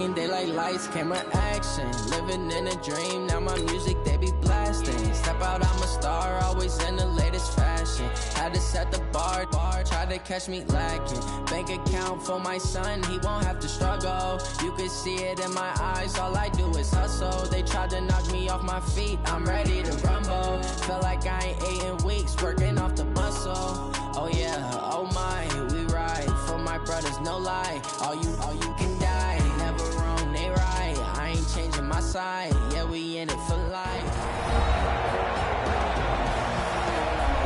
They like lights, camera, action. Living in a dream, now my music they be blasting. Step out, I'm a star, always in the latest fashion. Had to set the bar, try to catch me lacking. Bank account for my son, he won't have to struggle. You can see it in my eyes, all I do is hustle. They tried to knock me off my feet, I'm ready to rumble. Feel like I ain't ate in weeks, working off the muscle. Oh yeah, oh my, we ride for my brothers, no lie. All you can die, never wrong, they right. I ain't changing my side, yeah, we in it for life.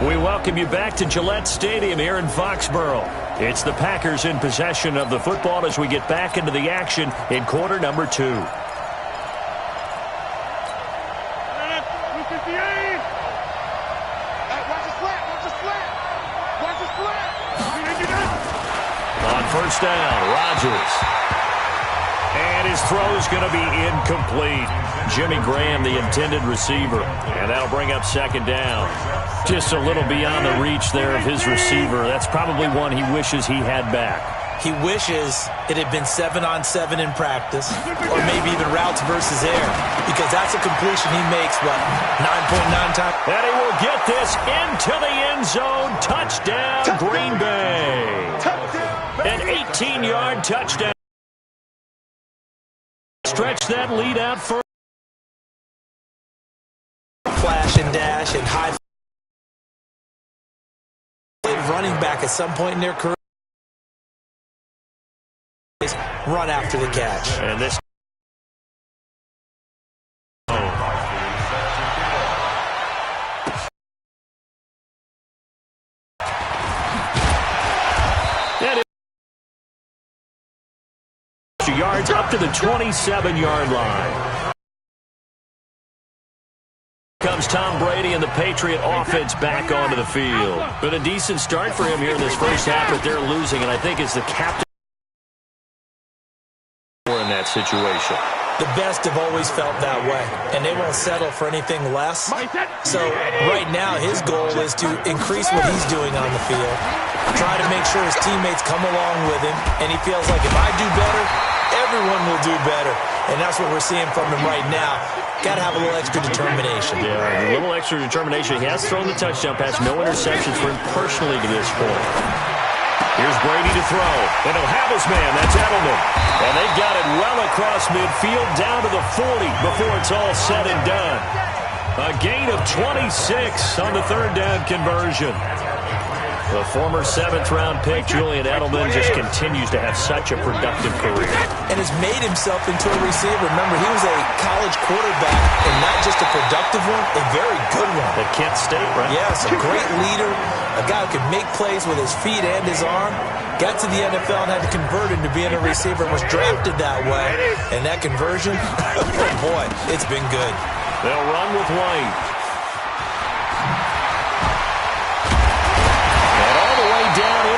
We welcome you back to Gillette Stadium here in Foxborough. It's the Packers in possession of the football as we get back into the action in quarter number 2. On first down, Rodgers. And his throw is going to be incomplete. Jimmy Graham, the intended receiver. And that'll bring up second down. Just a little beyond the reach there of his receiver. That's probably one he wishes he had back. He wishes it had been 7-on-7 in practice, or maybe even routes versus air, because that's a completion he makes, 9.9 times. And he will get this into the end zone. Touchdown, Green Bay. An 18-yard touchdown. Stretch that lead out for flash and dash and high running back at some point in their career. Run after the catch. And this yards up to the 27-yard line. Comes Tom Brady and the Patriot offense back onto the field. But a decent start for him here in this first half, but they're losing, and I think it's the captain in that situation. The best have always felt that way, and they won't settle for anything less. So right now his goal is to increase what he's doing on the field, try to make sure his teammates come along with him, and he feels like if I do better, everyone will do better. And that's what we're seeing from him right now. Got to have a little extra determination. Yeah, a little extra determination. He has thrown the touchdown pass. No interceptions for him personally to this point. Here's Brady to throw. And he'll have his man. That's Edelman. And they've got it well across midfield down to the 40 before it's all said and done. A gain of 26 on the third down conversion. The former 7th-round pick, Julian Edelman, just continues to have such a productive career. And has made himself into a receiver. Remember, he was a college quarterback, and not just a productive one, a very good one. At Kent State, right? Yes, a great leader, a guy who could make plays with his feet and his arm. Got to the NFL and had to convert into being a receiver, was drafted that way. And that conversion, oh boy, it's been good. They'll run with White.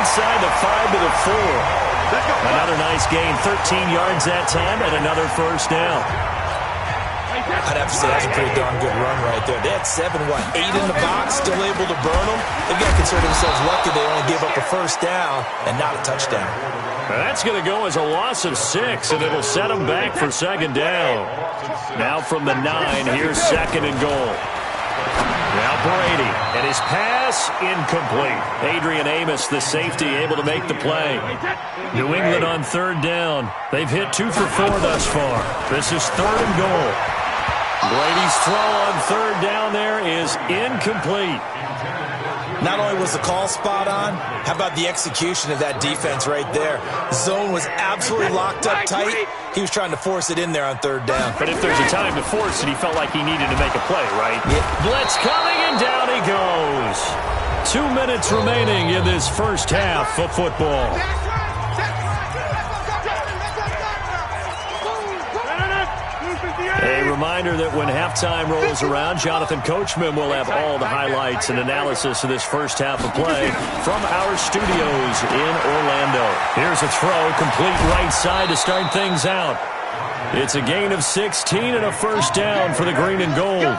Inside the 5 to the 4. Another nice gain, 13 yards that time, and another first down. I'd have to say that's a pretty darn good run right there. They had 8 in the box, still able to burn them. They've got to consider themselves lucky they only gave up a first down and not a touchdown. That's going to go as a loss of 6, and it'll set them back for second down. Now from the 9, here's second and goal. Now Brady, and his pass incomplete. Adrian Amos, the safety, able to make the play. New England on third down. They've hit 2 for 4 thus far. This is third and goal. Brady's throw on third down there is incomplete. Not only was the call spot on, how about the execution of that defense right there? Zone was absolutely locked up tight. He was trying to force it in there on third down. But if there's a time to force it, he felt like he needed to make a play, right? Yeah. Blitz coming, and down he goes. 2 minutes remaining in this first half of football. A reminder that when halftime rolls around, Jonathan Coachman will have all the highlights and analysis of this first half of play from our studios in Orlando. Here's a throw, complete right side to start things out. It's a gain of 16 and a first down for the green and gold.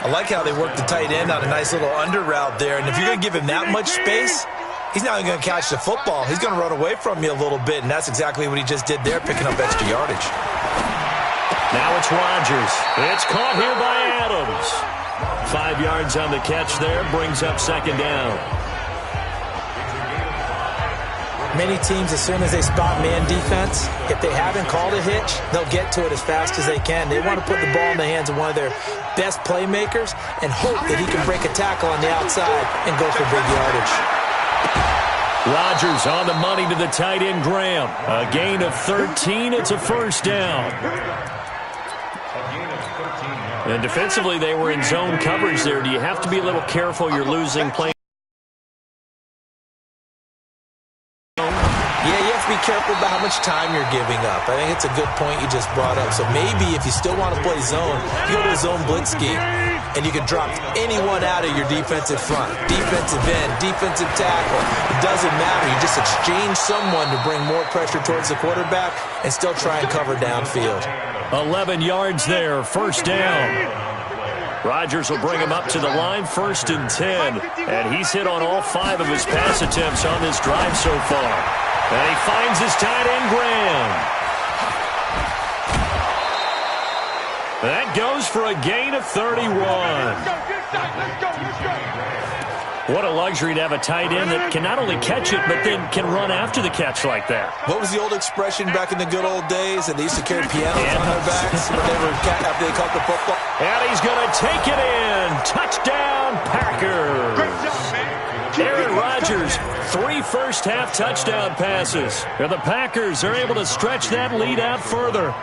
I like how they work the tight end on a nice little under route there. And if you're going to give him that much space, he's not going to catch the football. He's going to run away from you a little bit, and that's exactly what he just did there, picking up extra yardage. Now it's Rodgers. It's caught here by Adams. 5 yards on the catch there, brings up second down. Many teams, as soon as they spot man defense, if they haven't called a hitch, they'll get to it as fast as they can. They want to put the ball in the hands of one of their best playmakers and hope that he can break a tackle on the outside and go for big yardage. Rodgers on the money to the tight end, Graham. A gain of 13. It's a first down. And defensively, they were in zone coverage there. Do you have to be a little careful you're losing play? Be careful about how much time you're giving up. I think it's a good point you just brought up. So maybe if you still want to play zone, you go to a zone blitz scheme, and you can drop anyone out of your defensive front. Defensive end, defensive tackle. It doesn't matter. You just exchange someone to bring more pressure towards the quarterback and still try and cover downfield. 11 yards there, first down. Rodgers will bring him up to the line, 1st and 10. And he's hit on all 5 of his pass attempts on this drive so far. And he finds his tight end, Graham. That goes for a gain of 31. What a luxury to have a tight end that can not only catch it, but then can run after the catch like that. What was the old expression back in the good old days that they used to carry pianos on their backs when they were after they caught the football? And he's going to take it in. Touchdown, Packers. Aaron Rodgers, 3 first-half touchdown passes. And the Packers are able to stretch that lead out further.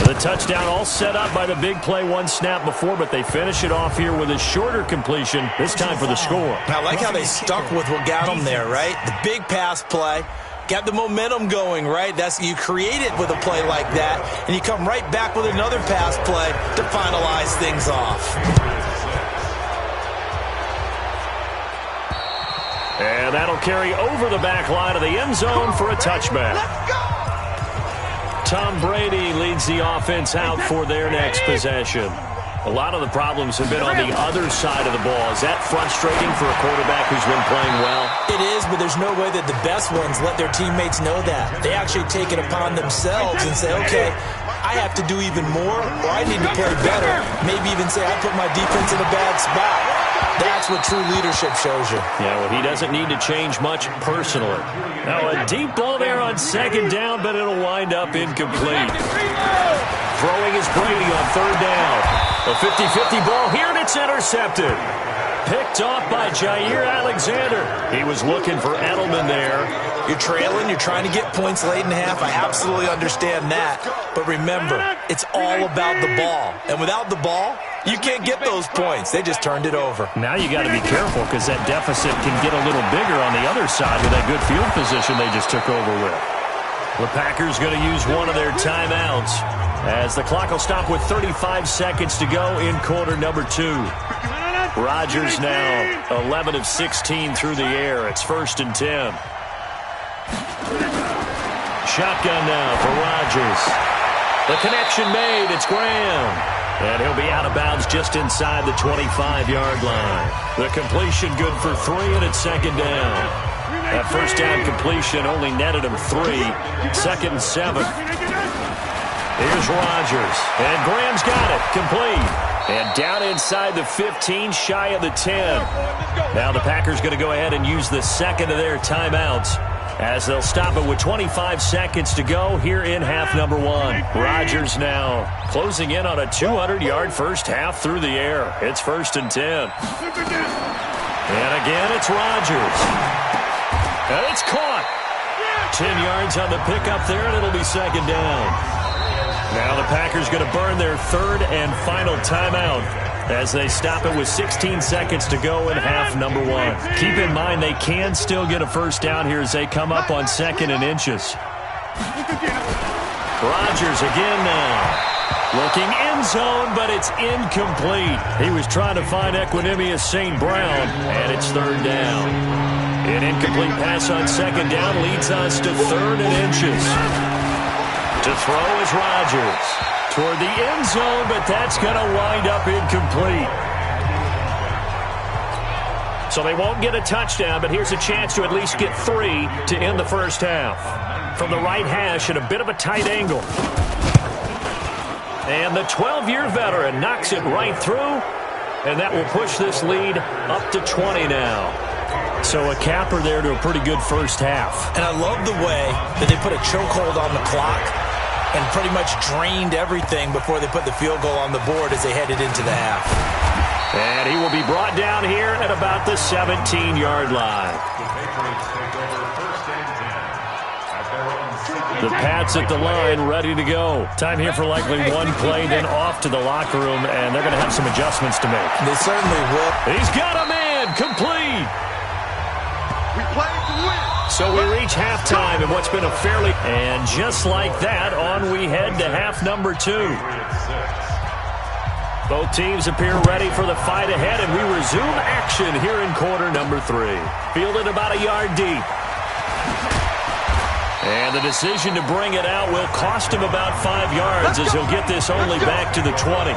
The touchdown all set up by the big play 1 snap before, but they finish it off here with a shorter completion, this time for the score. I like how they stuck with what got them there, right? The big pass play. Got the momentum going, right? You create it with a play like that, and you come right back with another pass play to finalize things off. And that'll carry over the back line of the end zone for a touchback. Tom Brady leads the offense out for their next possession. A lot of the problems have been on the other side of the ball. Is that frustrating for a quarterback who's been playing well? It is, but there's no way that the best ones let their teammates know that. They actually take it upon themselves and say, okay, I have to do even more, or I need to play better. Maybe even say, I put my defense in a bad spot. That's what true leadership shows you. Yeah, well, he doesn't need to change much personally. Now, a deep ball there on second down, but it'll wind up incomplete. Throwing is Brady on third down. A 50-50 ball here, and it's intercepted. Picked off by Jair Alexander. He was looking for Edelman there. You're trailing. You're trying to get points late in the half. I absolutely understand that. But remember, it's all about the ball. And without the ball, you can't get those points. They just turned it over. Now you got to be careful because that deficit can get a little bigger on the other side with that good field position they just took over with. The Packers going to use one of their timeouts as the clock will stop with 35 seconds to go in quarter number 2. Rodgers now 11 of 16 through the air. It's 1st and 10. Shotgun now for Rodgers. The connection made. It's Graham. And he'll be out of bounds just inside the 25-yard line. The completion good for 3, and it's second down. That first down completion only netted him 3. 2nd and 7. Here's Rodgers. And Graham's got it. Complete. And down inside the 15, shy of the 10. Now the Packers going to go ahead and use the second of their timeouts as they'll stop it with 25 seconds to go here in half number 1. Rodgers now closing in on a 200-yard first half through the air. It's 1st and 10. And again, it's Rodgers. And it's caught. 10 yards on the pickup there, and it'll be second down. Now the Packers going to burn their 3rd and final timeout as they stop it with 16 seconds to go in half number 1. Keep in mind they can still get a first down here as they come up on 2nd and inches. Rodgers again now. Looking end zone, but it's incomplete. He was trying to find Equanimeous St. Brown, and it's 3rd down. An incomplete pass on 2nd down leads us to 3rd and inches. To throw is Rodgers toward the end zone, but that's going to wind up incomplete. So they won't get a touchdown, but here's a chance to at least get 3 to end the first half. From the right hash at a bit of a tight angle. And the 12-year veteran knocks it right through, and that will push this lead up to 20 now. So a capper there to a pretty good first half. And I love the way that they put a chokehold on the clock and pretty much drained everything before they put the field goal on the board as they headed into the half. And he will be brought down here at about the 17-yard line. The Pats at the line, ready to go. Time here for likely one play, then off to the locker room, and they're going to have some adjustments to make. They certainly will. He's got a man, complete. So we reach halftime in what's been a fairly... And just like that, on we head to half number 2. Both teams appear ready for the fight ahead, and we resume action here in quarter number 3. Fielded about a yard deep. And the decision to bring it out will cost him about 5 yards as he'll get this only back to the 20.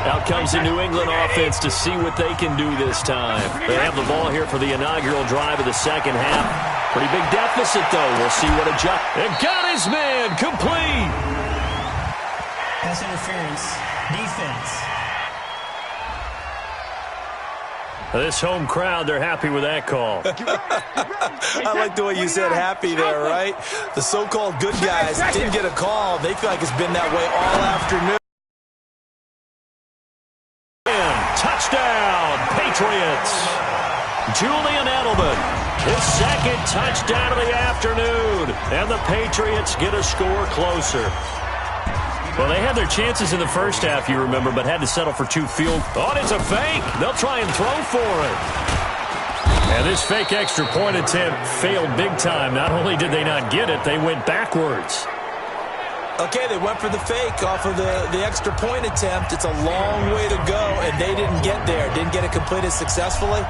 Out comes the New England offense to see what they can do this time. They have the ball here for the inaugural drive of the second half. Pretty big deficit, though. We'll see what adjust. And got his man complete. Pass interference. Defense. This home crowd, they're happy with that call. I like the way you said happy there, right? The so-called good guys didn't get a call. They feel like it's been that way all afternoon. Touchdown, Patriots. Julian Edelman, his second touchdown of the afternoon. And the Patriots get a score closer. Well, they had their chances in the first half, you remember, but had to settle for 2 field. Oh, it's a fake. They'll try and throw for it. And this fake extra point attempt failed big time. Not only did they not get it, they went backwards. Okay, they went for the fake off of the extra point attempt. It's a long way to go, and they didn't get there. Didn't get it completed successfully.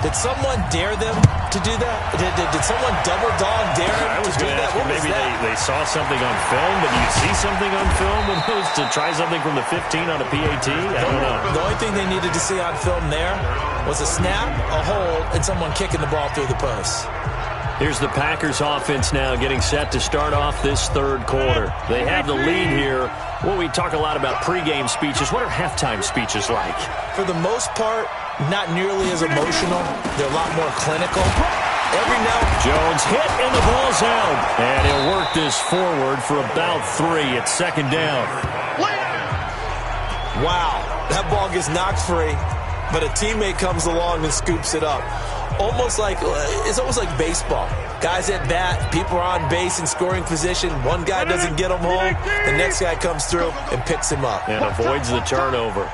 Did someone dare them to do that? Did someone double dog dare them to do that? Maybe they saw something on film, but do you see something on film when it was to try something from the 15 on a PAT? I don't know. The only thing they needed to see on film there was a snap, a hold, and someone kicking the ball through the post. Here's the Packers offense now getting set to start off this third quarter. They have the lead here. Well, we talk a lot about pregame speeches. What are halftime speeches like? For the most part, not nearly as emotional. They're a lot more clinical. Every now Jones hit and the ball's out. And he'll work this forward for about 3. It's second down. Wow, that ball gets knocked free, but a teammate comes along and scoops it up. It's almost like baseball. Guys at bat, people are on base in scoring position. One guy doesn't get him home. The next guy comes through and picks him up. And avoids the turnover.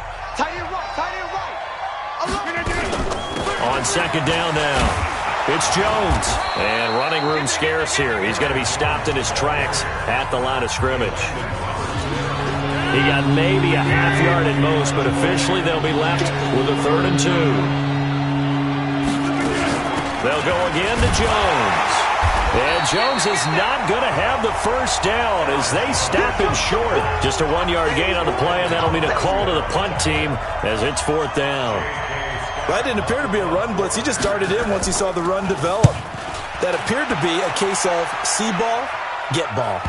On second down now, it's Jones. And running room scarce here. He's going to be stopped in his tracks at the line of scrimmage. He got maybe a half yard at most, but officially they'll be left with a 3rd and 2. They'll go again to Jones. And Jones is not going to have the first down as they stop him short. Just a 1-yard gain on the play, and that'll mean a call to the punt team as it's 4th down. That didn't appear to be a run blitz. He just darted in once he saw the run develop. That appeared to be a case of see ball, get ball.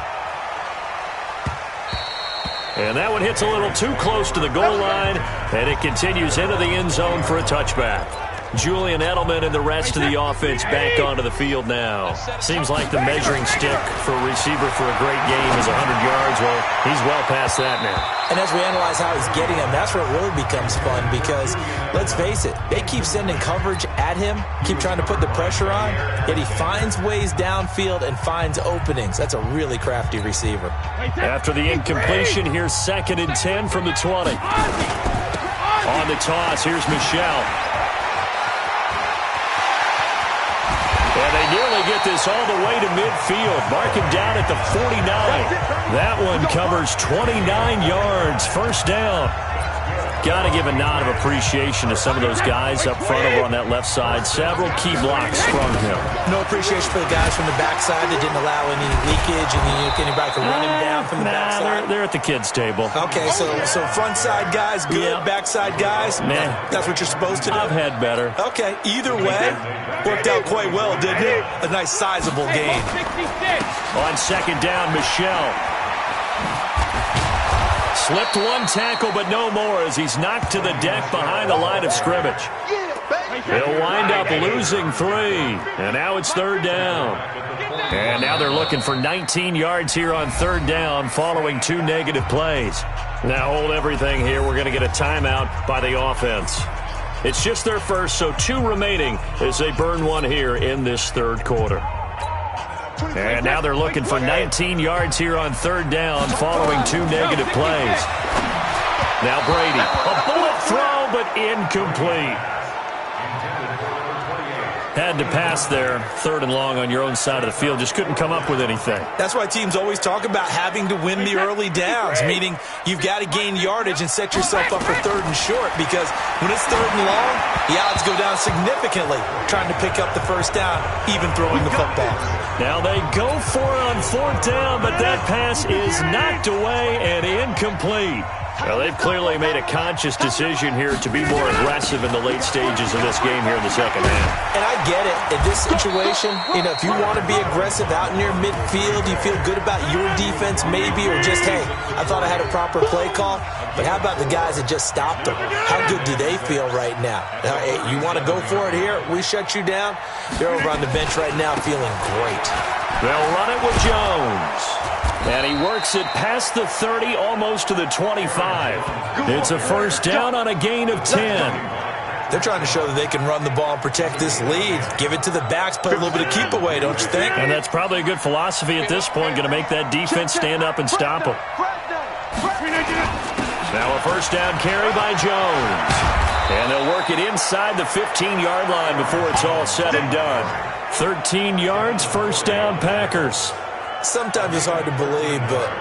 And that one hits a little too close to the goal line, and it continues into the end zone for a touchback. Julian Edelman and the rest of the offense back onto the field now. Seems like the measuring stick for a receiver for a great game is 100 yards. Well, he's well past that now. And as we analyze how he's getting them, that's where it really becomes fun because, let's face it, they keep sending coverage at him, keep trying to put the pressure on, yet he finds ways downfield and finds openings. That's a really crafty receiver. After the incompletion, here's 2nd and 10 from the 20. On the toss, here's Michel. And they nearly get this all the way to midfield. Mark him down at the 49. That one covers 29 yards. First down. Got to give a nod of appreciation to some of those guys up front over on that left side. Several key blocks sprung him. No appreciation for the guys from the backside that didn't allow any leakage and anybody could run him down from the backside. They're at the kids' table. Okay, so front side guys, good. Yeah. Backside guys, man, that's what you're supposed to do. I've had better. Okay, either way, worked out quite well, didn't it? A nice sizable gain. On second down, Michel. Slipped one tackle, but no more as he's knocked to the deck behind the line of scrimmage. He'll wind up losing 3, and now it's third down. And now they're looking for 19 yards here on third down following 2 negative plays. Now hold everything here. We're going to get a timeout by the offense. It's just their first, so 2 remaining as they burn one here in this third quarter. And now they're looking for 19 yards here on third down following 2 negative plays. Now Brady. A bullet throw, but incomplete. Had to pass there, third and long on your own side of the field. Just couldn't come up with anything. That's why teams always talk about having to win the early downs, meaning you've got to gain yardage and set yourself up for third and short, because when it's third and long, the odds go down significantly trying to pick up the first down, even throwing the football. Now they go for it on fourth down, but that pass is knocked away and incomplete. Well, they've clearly made a conscious decision here to be more aggressive in the late stages of this game here in the second half. And I get it. In this situation, if you want to be aggressive out in your midfield, you feel good about your defense maybe, or just, hey, I thought I had a proper play call. But how about the guys that just stopped them? How good do they feel right now? Hey, you want to go for it here? We shut you down? They're over on the bench right now feeling great. They'll run it with Jones. And he works it past the 30, almost to the 25. It's a first down on a gain of 10. They're trying to show that they can run the ball and protect this lead. Give it to the backs, play a little bit of keep away, don't you think? And that's probably a good philosophy at this point, going to make that defense stand up and stop them. Now a first down carry by Jones. And they'll work it inside the 15-yard line before it's all said and done. 13 yards, first down, Packers. Sometimes it's hard to believe, but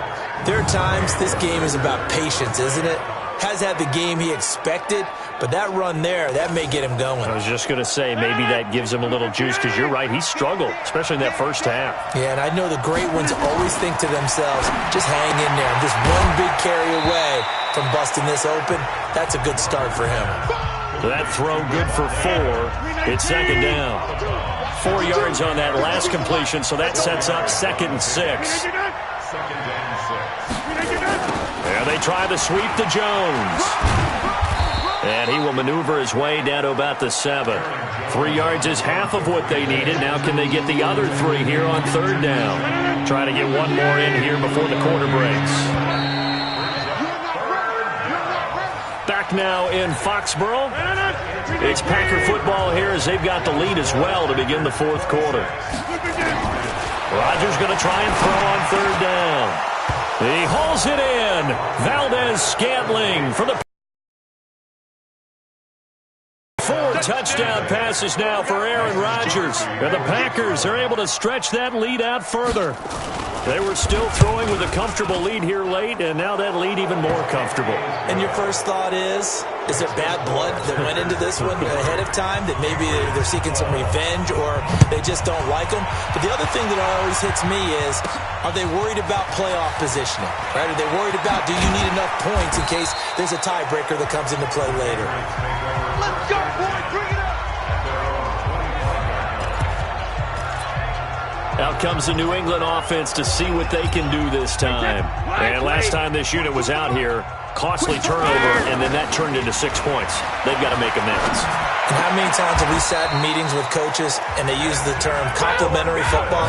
there are times this game is about patience, isn't it? Has had the game he expected, but that run there, that may get him going. I was just going to say, maybe that gives him a little juice, because you're right, he struggled, especially in that first half. Yeah, and I know the great ones always think to themselves, just hang in there. I'm just one big carry away from busting this open. That's a good start for him. That throw good for 4. It's second down. 4 yards on that last completion, so that sets up 2nd and 6. There they try the sweep to Jones. And he will maneuver his way down to about the 7. 3 yards is half of what they needed. Now can they get the other 3 here on third down? Try to get one more in here before the quarter breaks. Back now in Foxborough. It's Packer football here as they've got the lead as well to begin the fourth quarter. Rodgers going to try and throw on third down. He hauls it in. Valdez-Scantling for the 4 touchdown passes now for Aaron Rodgers. And the Packers are able to stretch that lead out further. They were still throwing with a comfortable lead here late, and now that lead even more comfortable. And your first thought is there bad blood that went into this one ahead of time, that maybe they're seeking some revenge or they just don't like them? But the other thing that always hits me is, are they worried about playoff positioning? Right? Are they worried about, do you need enough points in case there's a tiebreaker that comes into play later? Let's go, boys! Bring it up! Out comes the New England offense to see what they can do this time. And last time this unit was out here, costly turnover, and then that turned into 6 points. They've got to make amends. And how many times have we sat in meetings with coaches and they use the term complementary football?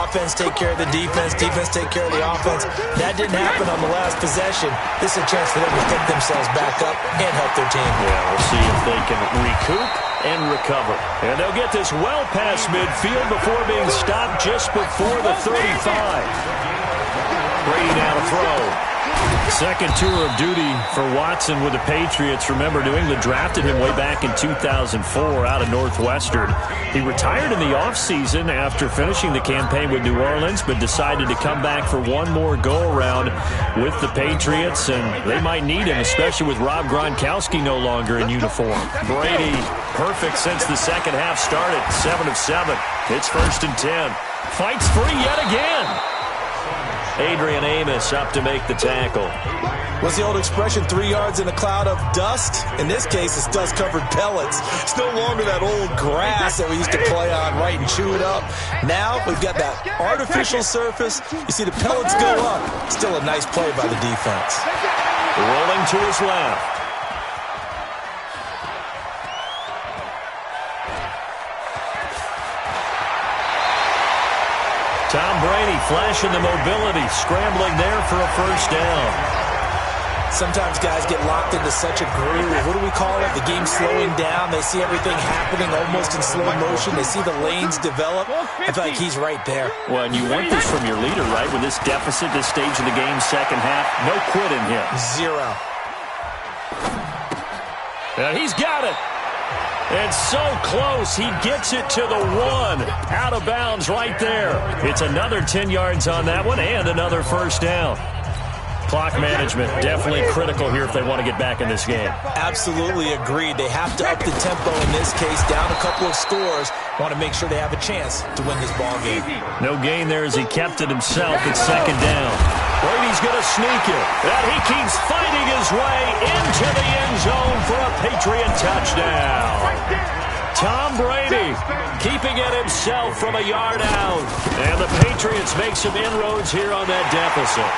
Offense take care of the defense, defense take care of the offense. That didn't happen on the last possession. This is a chance for them to pick themselves back up and help their team. Yeah, we'll see if they can recoup and recover. And they'll get this well past midfield before being stopped just before the 35. Brady now to throw. Second tour of duty for Watson with the Patriots. Remember, New England drafted him way back in 2004 out of Northwestern. He retired in the offseason after finishing the campaign with New Orleans, but decided to come back for one more go-around with the Patriots, and they might need him, especially with Rob Gronkowski no longer in uniform. Brady, perfect since the second half started, 7 of 7. It's 1st and 10. Fights free yet again. Adrian Amos up to make the tackle. What's the old expression, 3 yards in a cloud of dust? In this case, it's dust-covered pellets. It's no longer that old grass that we used to play on, right, and chew it up. Now we've got that artificial surface. You see the pellets go up. Still a nice play by the defense. Rolling to his left. Tom Brady flashing the mobility, scrambling there for a first down. Sometimes guys get locked into such a groove. What do we call it? The game's slowing down. They see everything happening almost in slow motion. They see the lanes develop. I feel like he's right there. Well, and you want this from your leader, right? With this deficit, this stage of the game, second half, no quitting him. 0. And he's got it. And so close, he gets it to the 1. Out of bounds right there. It's another 10 yards on that one and another first down. Clock management definitely critical here if they want to get back in this game. Absolutely agreed. They have to up the tempo in this case, down a couple of scores. Want to make sure they have a chance to win this ball game. No gain there as he kept it himself at second down. Brady's going to sneak it. And he keeps fighting his way into the end zone for a Patriot touchdown. Tom Brady keeping it himself from a yard out. And the Patriots make some inroads here on that deficit.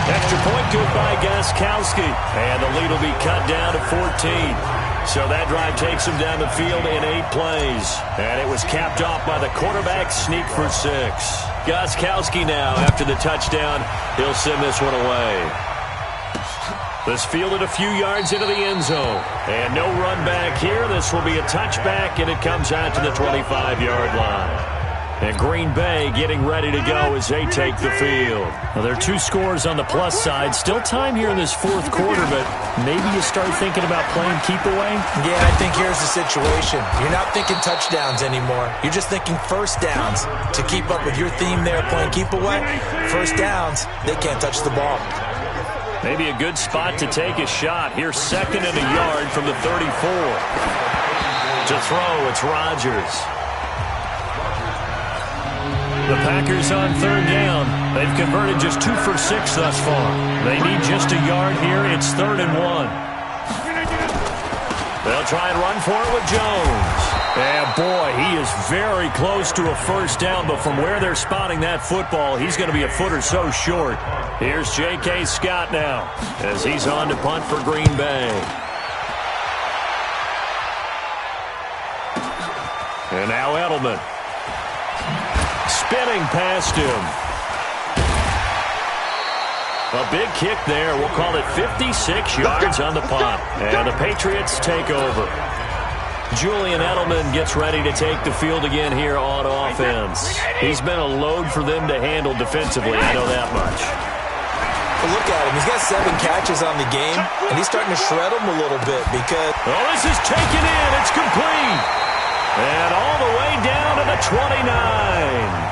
Extra point good by Gostkowski. And the lead will be cut down to 14. So that drive takes him down the field in 8 plays. And it was capped off by the quarterback sneak for 6. Gostkowski now, after the touchdown, he'll send this one away. This fielded a few yards into the end zone. And no run back here. This will be a touchback, and it comes out to the 25-yard line. And Green Bay getting ready to go as they take the field. Well, there are 2 scores on the plus side. Still time here in this fourth quarter, but maybe you start thinking about playing keep away? Yeah, I think here's the situation. You're not thinking touchdowns anymore. You're just thinking first downs. To keep up with your theme there, playing keep away, first downs, they can't touch the ball. Maybe a good spot to take a shot. Here's 2nd and a yard from the 34. To throw, it's Rodgers. The Packers on 3rd down. They've converted just 2 for 6 thus far. They need just a yard here. It's 3rd and 1. They'll try and run for it with Jones. And boy, he is very close to a first down, but from where they're spotting that football, he's going to be a foot or so short. Here's J.K. Scott now as he's on to punt for Green Bay. And now Edelman. Spinning past him. A big kick there. We'll call it 56 yards on the punt. And the Patriots take over. Julian Edelman gets ready to take the field again here on offense. He's been a load for them to handle defensively, I know that much. But look at him. He's got 7 catches on the game, and he's starting to shred them a little bit because... Oh, this is taken in. It's complete. And all the way down to the 29.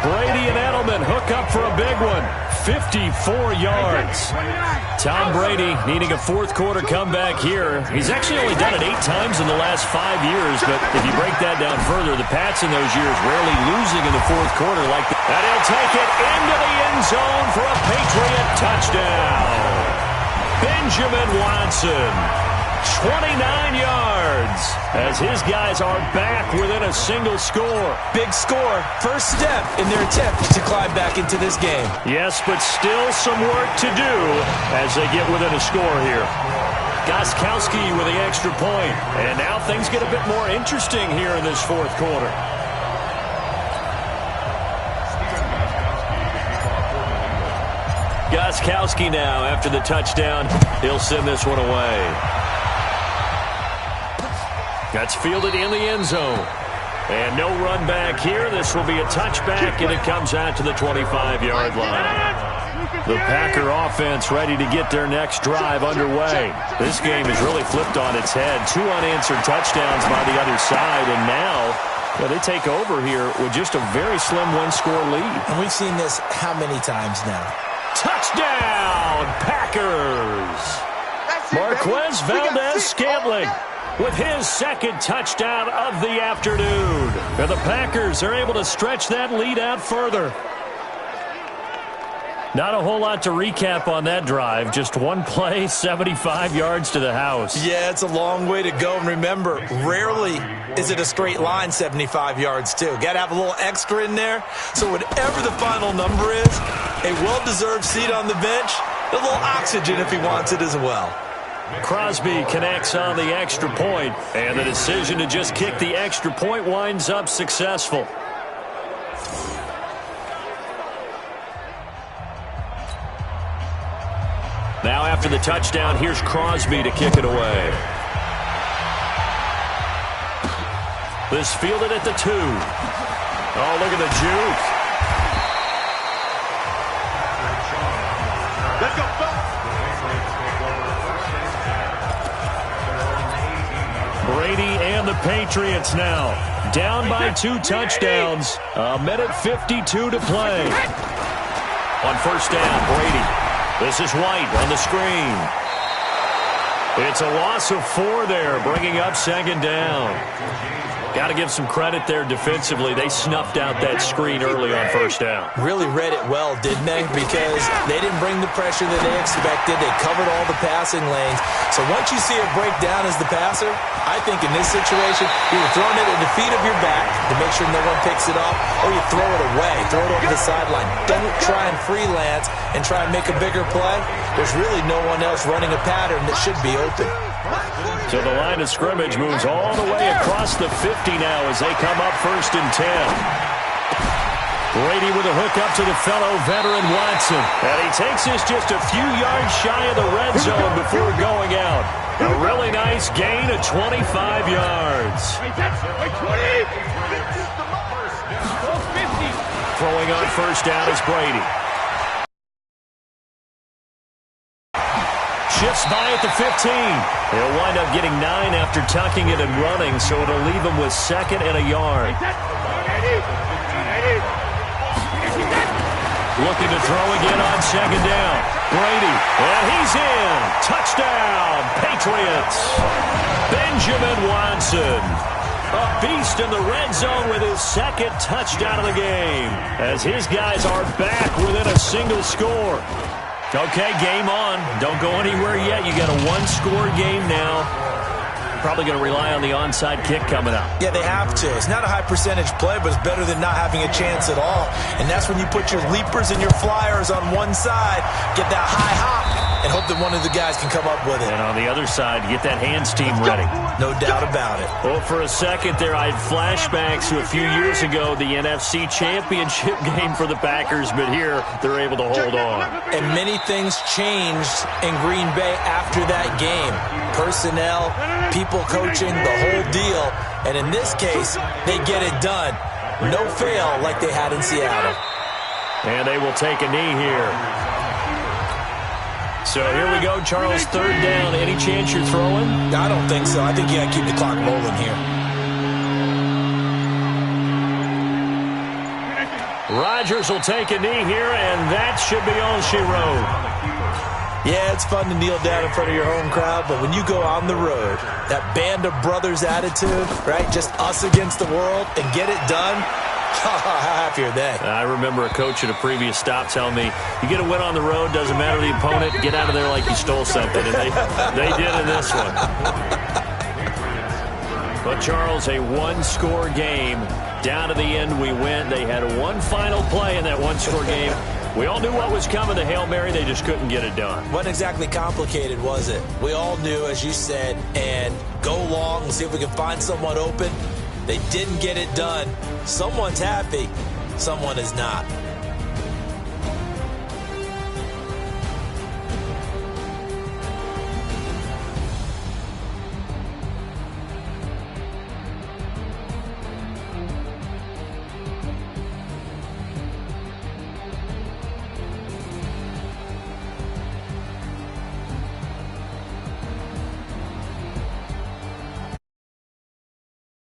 Brady and Edelman hook up for a big one. 54 yards. Tom Brady needing a fourth quarter comeback here. He's actually only done it 8 times in the last 5 years, but if you break that down further, the Pats in those years rarely losing in the fourth quarter like that. And he'll take it into the end zone for a Patriot touchdown. Benjamin Watson. 29 yards as his guys are back within a single score. Big score. First step in their attempt to climb back into this game. Yes, but still some work to do as they get within a score here. Gostkowski with the extra point. And now things get a bit more interesting here in this fourth quarter. Gostkowski now after the touchdown. He'll send this one away. That's fielded in the end zone. And no run back here. This will be a touchback, and it comes out to the 25-yard line. The Packer offense ready to get their next drive underway. This game has really flipped on its head. 2 unanswered touchdowns by the other side, and now they take over here with just a very slim one-score lead. And we've seen this how many times now? Touchdown, Packers! Marquez Valdez-Scantling with his second touchdown of the afternoon. And the Packers are able to stretch that lead out further. Not a whole lot to recap on that drive. Just one play, 75 yards to the house. Yeah, it's a long way to go. And remember, rarely is it a straight line 75 yards, too. Got to have a little extra in there. So whatever the final number is, a well-deserved seat on the bench, a little oxygen if he wants it as well. Crosby connects on the extra point, and the decision to just kick the extra point winds up successful. Now after the touchdown, here's Crosby to kick it away. This fielded at the 2. Oh, look at the juke. Let's go. Brady and the Patriots now down by 2 touchdowns. 1:52 to play. On first down, Brady. This is White on the screen. It's a loss of 4 there, bringing up second down. Got to give some credit there defensively. They snuffed out that screen early on first down. Really read it well, didn't they? Because they didn't bring the pressure that they expected. They covered all the passing lanes. So once you see it break down as the passer, I think in this situation, you're throwing it at the feet of your back to make sure no one picks it off, or you throw it away, throw it over the sideline. Don't try and freelance and try and make a bigger play. There's really no one else running a pattern that should be open. So the line of scrimmage moves all the way across the 50 now as they come up first and 10. Brady with a hook up to the fellow veteran Watson. And he takes this just a few yards shy of the red zone before going out. A really nice gain of 25 yards. Throwing on first down is Brady. Shifts by at the 15. He'll wind up getting 9 after tucking it and running, so it'll leave him with 2nd and a yard. Looking to throw again on second down. Brady, and he's in. Touchdown, Patriots. Benjamin Watson. A beast in the red zone with his 2nd touchdown of the game, as his guys are back within a single score. Okay, game on. Don't go anywhere yet. You got a 1-score game now. Probably going to rely on the onside kick coming up. Yeah, they have to. It's not a high percentage play, but it's better than not having a chance at all. And that's when you put your leapers and your flyers on one side, get that high hop, and hope that one of the guys can come up with it. And on the other side, get that hands team ready. No doubt about it. Well, for a second there, I had flashbacks to a few years ago, the NFC Championship game for the Packers, but here they're able to hold on. And many things changed in Green Bay after that game. Personnel, people coaching, the whole deal. And in this case, they get it done. No fail like they had in Seattle. And they will take a knee here. So here we go, Charles, 3rd down. Any chance you're throwing? I don't think so. I think you got to keep the clock rolling here. Rodgers will take a knee here, and that should be all she wrote. Yeah, it's fun to kneel down in front of your home crowd, but when you go on the road, that band of brothers attitude, right, just us against the world, and get it done, how happy are they? I remember a coach at a previous stop telling me, you get a win on the road, doesn't matter the opponent, get out of there like you stole something. And they did in this one. But, Charles, a 1-score game. Down to the end, we win. They had one final play in that 1-score game. We all knew what was coming, the Hail Mary. They just couldn't get it done. Wasn't exactly complicated, was it? We all knew, as you said, and go long and see if we can find someone open. They didn't get it done. Someone's happy. Someone is not.